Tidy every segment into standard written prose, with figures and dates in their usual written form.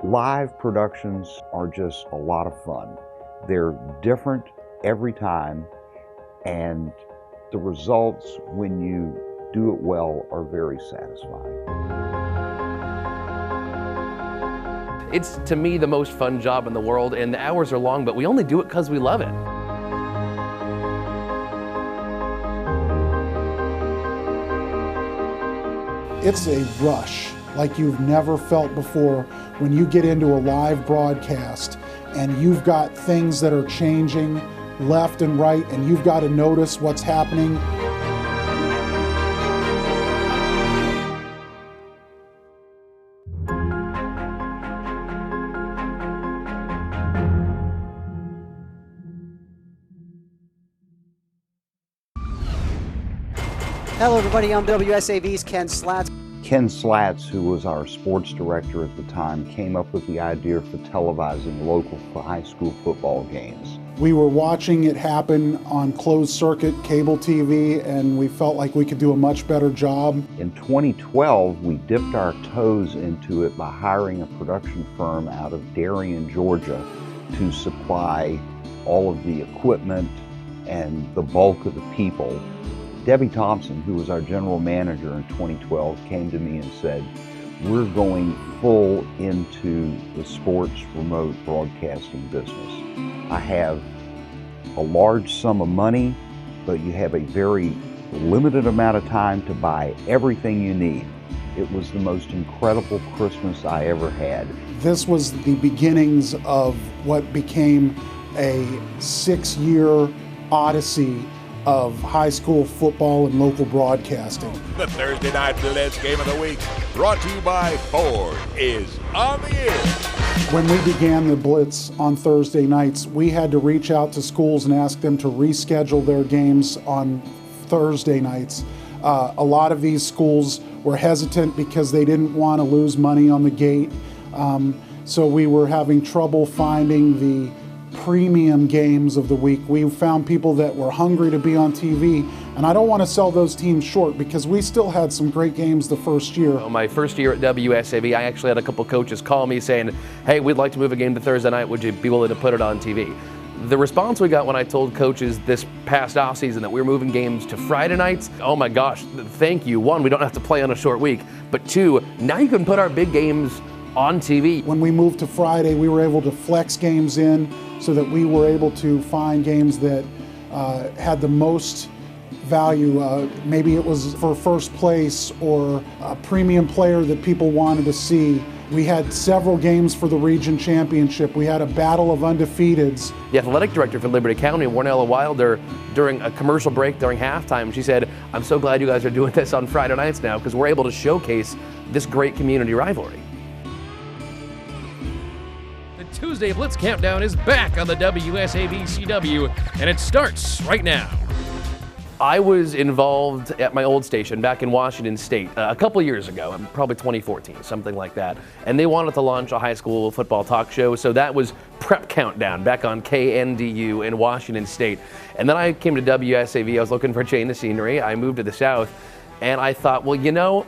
Live productions are just a lot of fun. They're different every time, and the results, when you do it well, are very satisfying. It's, to me, the most fun job in the world, and the hours are long, but we only do it because we love it. It's a rush like you've never felt before when you get into a live broadcast and you've got things that are changing left and right, and you've got to notice what's happening. Hello everybody, I'm WSAV's Ken Slatz. Ken Slatz, who was our sports director at the time, came up with the idea for televising local high school football games. We were watching it happen on closed circuit cable TV, and we felt like we could do a much better job. In 2012, we dipped our toes into it by hiring a production firm out of Darien, Georgia, to supply all of the equipment and the bulk of the people. Debbie Thompson, who was our general manager in 2012, came to me and said, "We're going full into the sports remote broadcasting business. I have a large sum of money, but you have a very limited amount of time to buy everything you need." It was the most incredible Christmas I ever had. This was the beginnings of what became a 6-year odyssey of high school football and local broadcasting. The Thursday Night Blitz Game of the Week, brought to you by Ford, is on the air. When we began the Blitz on Thursday nights, we had to reach out to schools and ask them to reschedule their games on Thursday nights. A lot of these schools were hesitant because they didn't want to lose money on the gate. So we were having trouble finding the premium games of the week. We found people that were hungry to be on TV, and I don't want to sell those teams short because we still had some great games the first year. My first year at WSAV, I actually had a couple coaches call me saying, "Hey, we'd like to move a game to Thursday night. Would you be willing to put it on TV?" The response we got when I told coaches this past offseason that we were moving games to Friday nights, oh my gosh, thank you. One, we don't have to play on a short week, but two, now you can put our big games on TV. When we moved to Friday, we were able to flex games in so that we were able to find games that had the most value. Maybe it was for first place or a premium player that people wanted to see. We had several games for the region championship. We had a battle of undefeateds. The athletic director for Liberty County, Warnella Wilder, during a commercial break during halftime, she said, "I'm so glad you guys are doing this on Friday nights now because we're able to showcase this great community rivalry." Tuesday Blitz Countdown is back on the WSAV CW, and it starts right now. I was involved at my old station back in Washington State a couple years ago, probably 2014, something like that. And they wanted to launch a high school football talk show, so that was Prep Countdown back on KNDU in Washington State. And then I came to WSAV, I was looking for a change of scenery. I moved to the South, and I thought, well, you know,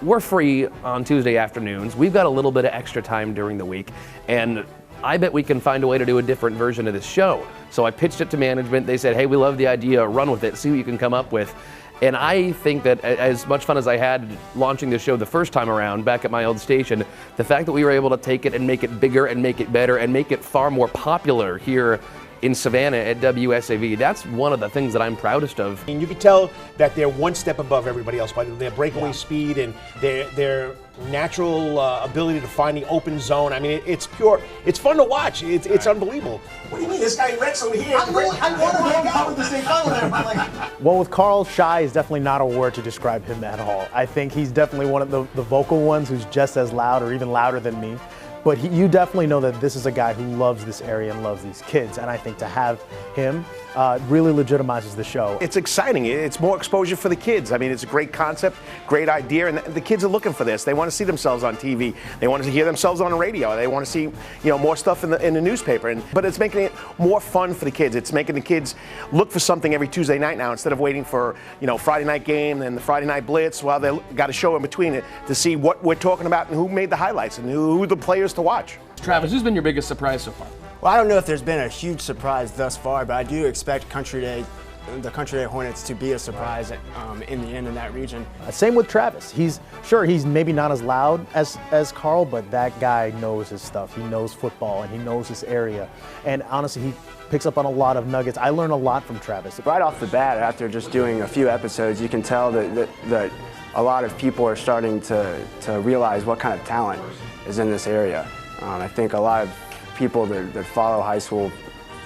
we're free on Tuesday afternoons. We've got a little bit of extra time during the week, and I bet we can find a way to do a different version of this show. So I pitched it to management. They said, "Hey, we love the idea, run with it, see what you can come up with." And I think that as much fun as I had launching the show the first time around back at my old station, the fact that we were able to take it and make it bigger and make it better and make it far more popular here in Savannah at WSAV, that's one of the things that I'm proudest of. And you can tell that they're one step above everybody else by their breakaway speed and their natural ability to find the open zone. I mean, it's pure. It's fun to watch. It's unbelievable. What do you mean? This guy Rex over here. I want to go with the same color. Well, with Carl, shy is definitely not a word to describe him at all. I think he's definitely one of the vocal ones who's just as loud or even louder than me. But you definitely know that this is a guy who loves this area and loves these kids. And I think to have him really legitimizes the show. It's exciting. It's more exposure for the kids. I mean, it's a great concept, great idea, and the kids are looking for this. They want to see themselves on TV. They want to hear themselves on the radio. They want to see, more stuff in the newspaper. But it's making it more fun for the kids. It's making the kids look for something every Tuesday night now instead of waiting for, Friday night game and the Friday night Blitz. Well, they got a show in between it to see what we're talking about and who made the highlights and who the players to watch. Travis, who's been your biggest surprise so far? Well, I don't know if there's been a huge surprise thus far, but I do expect the Country Day Hornets to be a surprise in the end in that region. Same with Travis. He's maybe not as loud as Carl, but that guy knows his stuff. He knows football and he knows this area. And honestly, he picks up on a lot of nuggets. I learn a lot from Travis. Right off the bat, after just doing a few episodes, you can tell that a lot of people are starting to realize what kind of talent is in this area. I think a lot of people that follow high school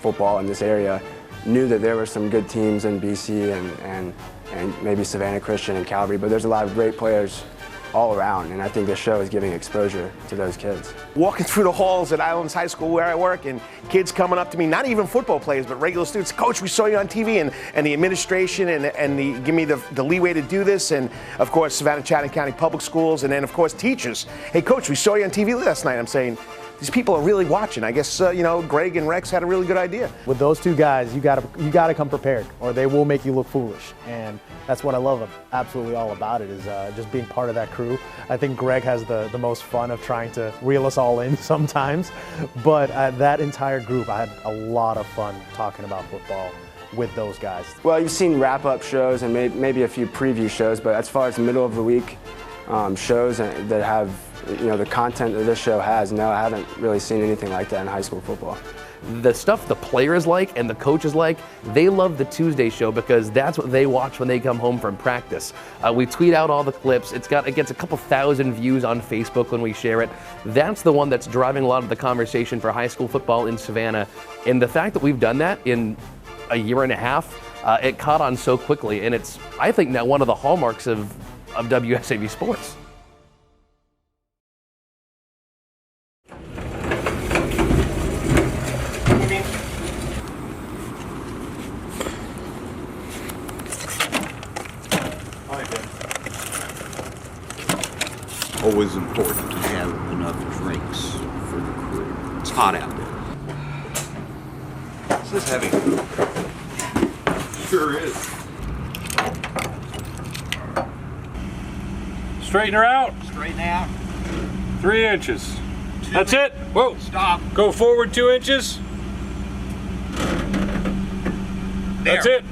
football in this area knew that there were some good teams in BC and maybe Savannah Christian and Calvary, but there's a lot of great players all around, and I think this show is giving exposure to those kids. Walking through the halls at Islands High School where I work, and kids coming up to me, not even football players, but regular students, Coach, we saw you on TV, and the administration and give me the leeway to do this, and of course Savannah Chatham County Public Schools, and then of course teachers. Hey Coach, we saw you on TV last night. I'm saying, these people are really watching. I guess Greg and Rex had a really good idea. With those two guys, you gotta come prepared, or they will make you look foolish. And that's what I love absolutely all about it, is just being part of that crew. I think Greg has the most fun of trying to reel us all in sometimes, but that entire group, I had a lot of fun talking about football with those guys. Well, you've seen wrap-up shows and maybe a few preview shows, but as far as middle of the week shows that have the content that this show has, no, I haven't really seen anything like that in high school football. The stuff the players like and the coaches like, they love the Tuesday show because that's what they watch when they come home from practice. We tweet out all the clips. It gets a couple thousand views on Facebook when we share it. That's the one that's driving a lot of the conversation for high school football in Savannah. And the fact that we've done that in a year and a half, it caught on so quickly. And it's, I think, now one of the hallmarks of WSAV sports. Always important to have enough drinks for the crew. It's hot out there. This is heavy. Sure is. Straighten her out. Straighten out. 3 inches. That's it. Whoa. Stop. Go forward 2 inches. There. That's it.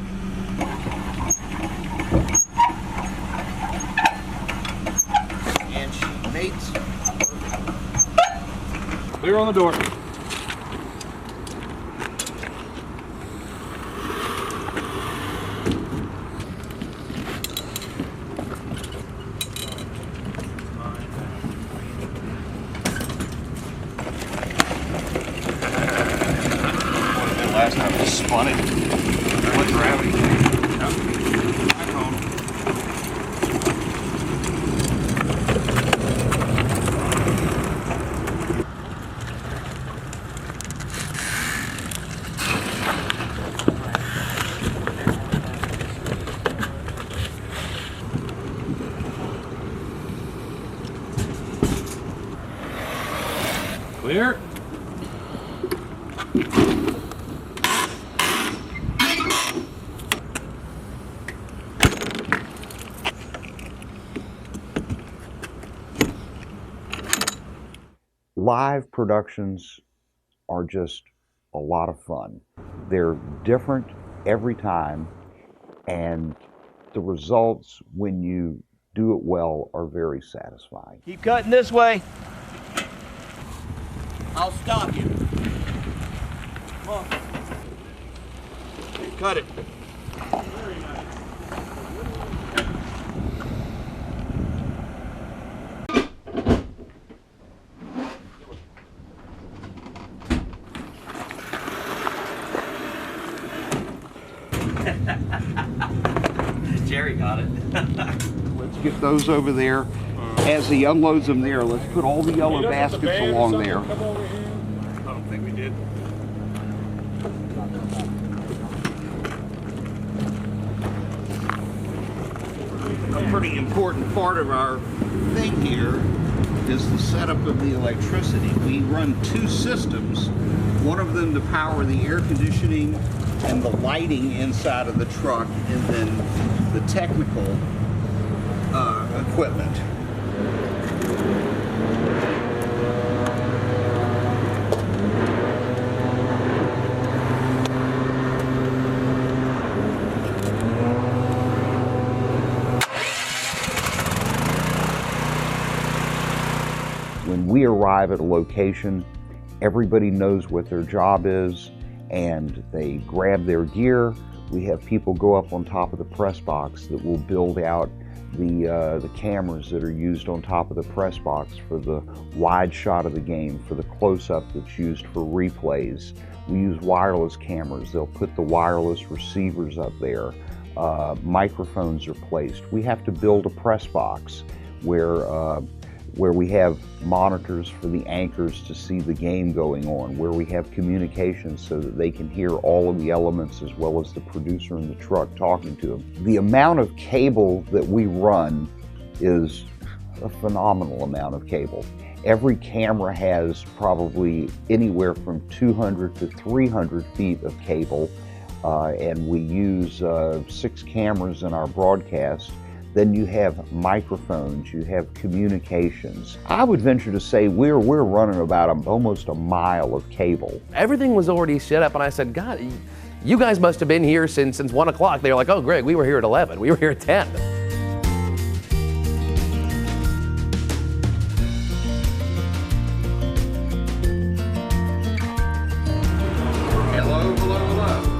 And she mates. Clear on the door. Last time I spun it. What gravity? Clear. Live productions are just a lot of fun. They're different every time, and the results, when you do it well, are very satisfying. Keep cutting this way. I'll stop you. Come on. Cut it. Jerry got it. Let's get those over there. As he unloads them there, let's put all the yellow baskets along there. I don't think we did. pretty important part of our thing here is the setup of the electricity. We run two systems, one of them to power the air conditioning and the lighting inside of the truck, and then the technical equipment. When we arrive at a location, everybody knows what their job is, and they grab their gear. We have people go up on top of the press box that will build out the cameras that are used on top of the press box for the wide shot of the game, for the close-up that's used for replays. We use wireless cameras. They'll put the wireless receivers up there. Microphones are placed. We have to build a press box where we have monitors for the anchors to see the game going on, where we have communications so that they can hear all of the elements as well as the producer in the truck talking to them. The amount of cable that we run is a phenomenal amount of cable. Every camera has probably anywhere from 200 to 300 feet of cable, and we use 6 cameras in our broadcast. Then you have microphones, you have communications. I would venture to say we're running about almost a mile of cable. Everything was already set up, and I said, God, you guys must have been here since 1 o'clock. They were like, oh, Greg, we were here at 11. We were here at 10. Hello, hello, hello.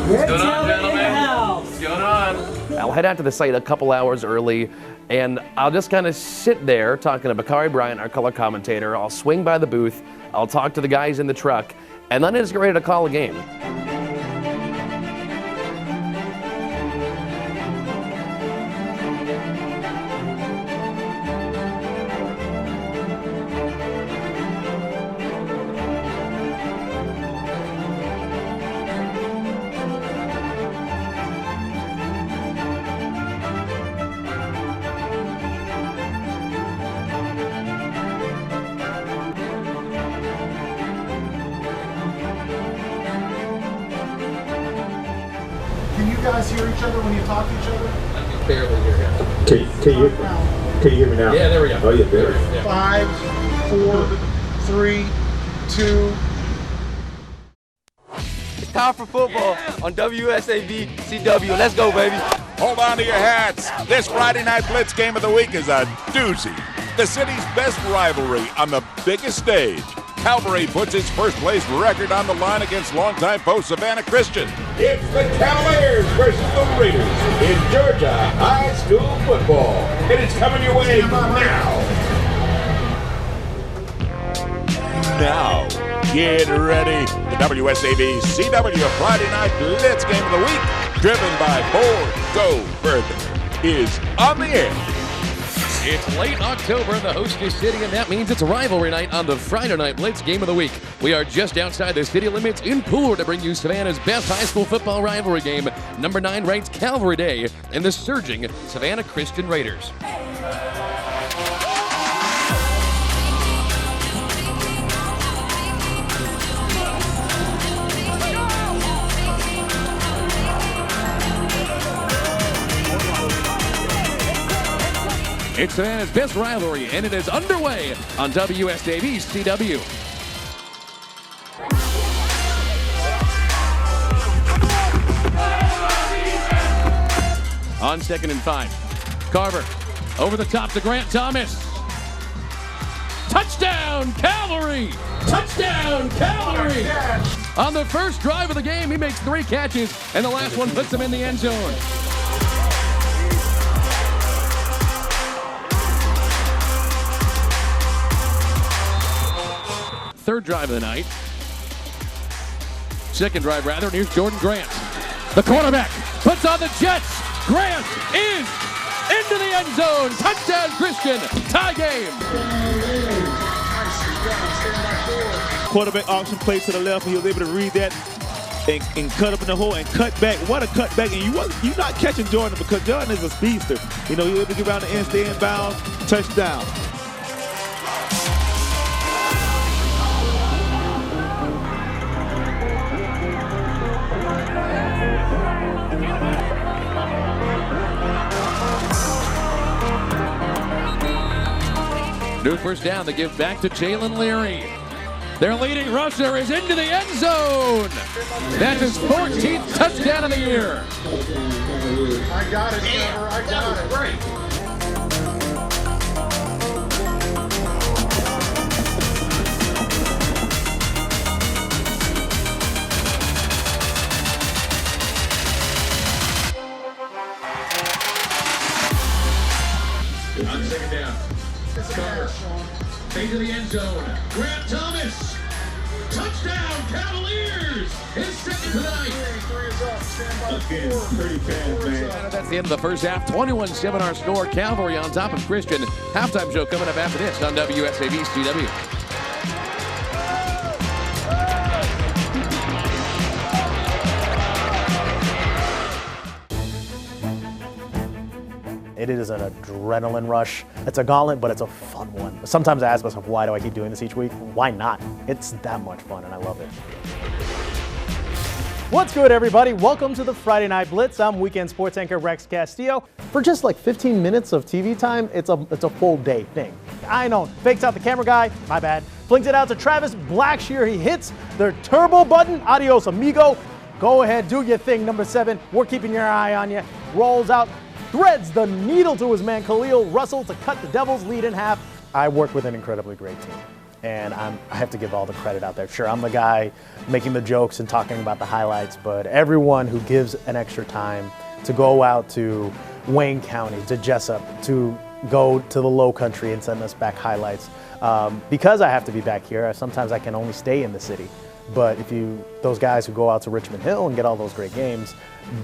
What's going on, gentlemen? What's going on? I'll head out to the site a couple hours early, and I'll just kind of sit there talking to Bakari Bryant, our color commentator. I'll swing by the booth, I'll talk to the guys in the truck, and then I just get ready to call a game. Can you guys hear each other when you talk to each other? I can barely hear you. Can you hear me now? Yeah, there we go. Oh, yeah, better. Yeah. 5, 4, 3, 2. It's time for football on WSAV CW. Let's go, baby. Hold on to your hats. This Friday night Blitz game of the week is a doozy. The city's best rivalry on the biggest stage. Calvary puts its first-place record on the line against longtime foe Savannah Christian. It's the Cavaliers versus the Raiders in Georgia high school football. And it's coming your way now. Now, get ready. The WSAV CW Friday night Blitz game of the week, driven by Ford Go Further, is on the air. It's late October, the host is city, and that means it's rivalry night on the Friday Night Blitz Game of the Week. We are just outside the city limits in Pooler to bring you Savannah's best high school football rivalry game. Number 9 ranked Calvary Day and the surging Savannah Christian Raiders. It's Savannah's best rivalry, and it is underway on WSAV CW. On 2nd and 5, Carver over the top to Grant Thomas. Touchdown, Cavalry! Touchdown, Cavalry! On the first drive of the game, he makes 3 catches, and the last one puts him in the end zone. Third drive of the night. Second drive, rather, and here's Jordan Grant. The quarterback puts on the Jets. Grant is into the end zone. Touchdown, Christian. Tie game. Quarterback option play to the left, and he was able to read that and cut up in the hole and cut back. What a cut back. And you're not catching Jordan because Jordan is a speedster. You know, he was able to get around the end, stay in bounds, touchdown. New first down, they give back to Jalen Leary. Their leading rusher is into the end zone. That's his 14th touchdown of the year. I got it, Trevor. I got it. Great. On second down. Carter. Into the end zone. Grant Thomas. Touchdown, Cavaliers. His second tonight. Pretty fast, man. That's the end of the first half. 21-7 our score. Cavalry on top of Christian. Halftime show coming up after this on WSAV CW. It is an adrenaline rush. It's a gauntlet, but it's a fun one. Sometimes I ask myself, why do I keep doing this each week? Why not? It's that much fun, and I love it. What's good, everybody? Welcome to the Friday Night Blitz. I'm weekend sports anchor Rex Castillo. For just like 15 minutes of TV time, it's a full day thing. I know, fakes out the camera guy, my bad. Flings it out to Travis Blackshear. He hits the turbo button. Adios, amigo. Go ahead, do your thing, number 7. We're keeping your eye on you. Rolls out. Threads the needle to his man Khalil Russell to cut the Devils' lead in half. I work with an incredibly great team, and I have to give all the credit out there. Sure, I'm the guy making the jokes and talking about the highlights, but everyone who gives an extra time to go out to Wayne County, to Jessup, to go to the Low Country and send us back highlights. Because I have to be back here, sometimes I can only stay in the city. But those guys who go out to Richmond Hill and get all those great games,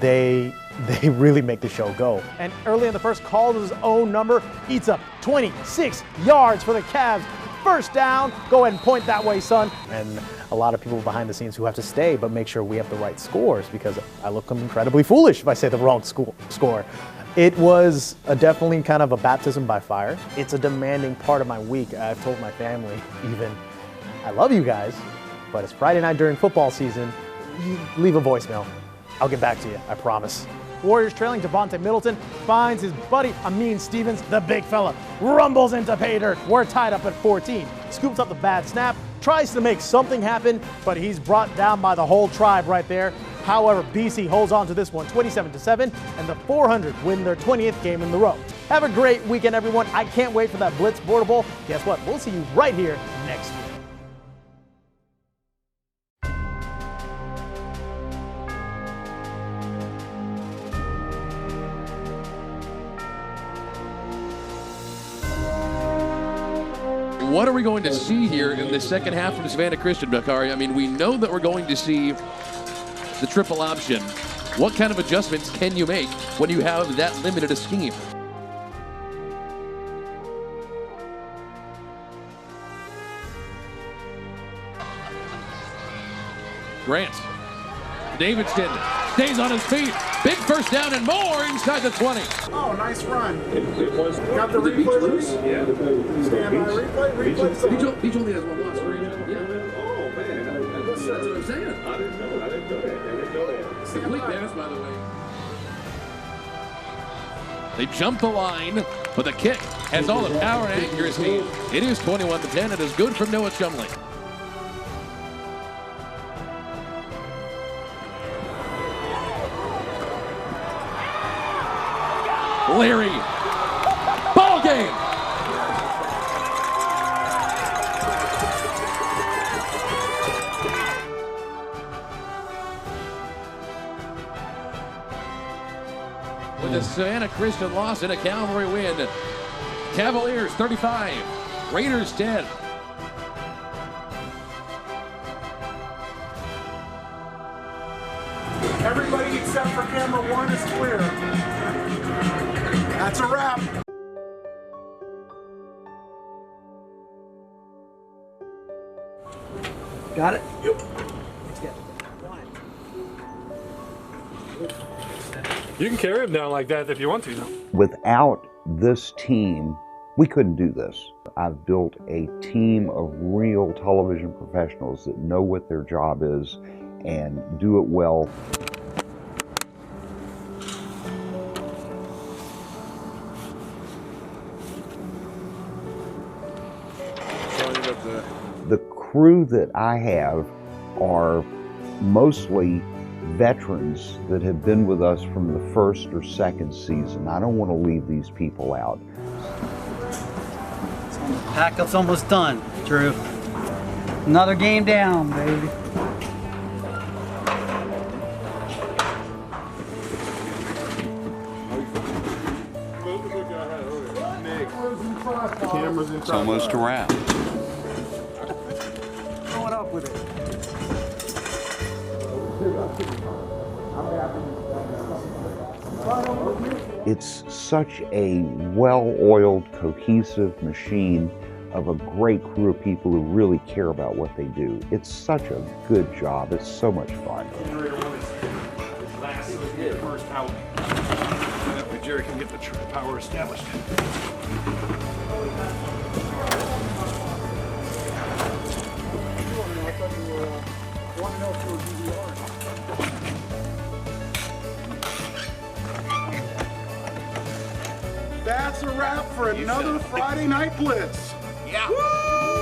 they really make the show go. And early in the first, calls his own number, eats up 26 yards for the Cavs. First down, go ahead and point that way, son. And a lot of people behind the scenes who have to stay, but make sure we have the right scores because I look incredibly foolish if I say the wrong score. It was definitely kind of a baptism by fire. It's a demanding part of my week. I've told my family even, I love you guys, but it's Friday night during football season. Leave a voicemail. I'll get back to you, I promise. Warriors trailing. Devontae Middleton finds his buddy Amin Stevens, the big fella, rumbles into pay dirt. We're tied up at 14. Scoops up the bad snap, tries to make something happen, but he's brought down by the whole tribe right there. However, BC holds on to this one 27-7, and the 400 win their 20th game in the row. Have a great weekend, everyone. I can't wait for that Blitz Border Bowl. Guess what? We'll see you right here next week. What are we going to see here in the second half from Savannah Christian, Bakari? I mean, we know that we're going to see the triple option. What kind of adjustments can you make when you have that limited a scheme? Grant. Davidson stays on his feet. Big first down and more inside the 20. Oh, nice run. It was. Got the replay loose? Yeah. Stand by replay. Beach only has one loss. Yeah. Oh, man. That's what I'm saying. I didn't know that. Complete pass, by the way. They jump the line, but the kick has all the power and accuracy. It is 21-10. It is good from Noah Chumley. Leary. Ball game. with the Savannah Christian loss and a Cavalry win. Cavaliers 35, Raiders 10. Everybody except for camera 1 is clear. That's a wrap. Got it? Yep. You can carry him down like that if you want to. Without this team, we couldn't do this. I've built a team of real television professionals that know what their job is and do it well. The crew that I have are mostly veterans that have been with us from the first or second season. I don't want to leave these people out. Packup's almost done, Drew. Another game down, baby. It's almost a wrap. Going up with it. It's such a well-oiled, cohesive machine of a great crew of people who really care about what they do. It's such a good job. It's so much fun. First out. That way Jerry can get the power established. That's a wrap for another Friday Night Blitz. Yeah. Woo!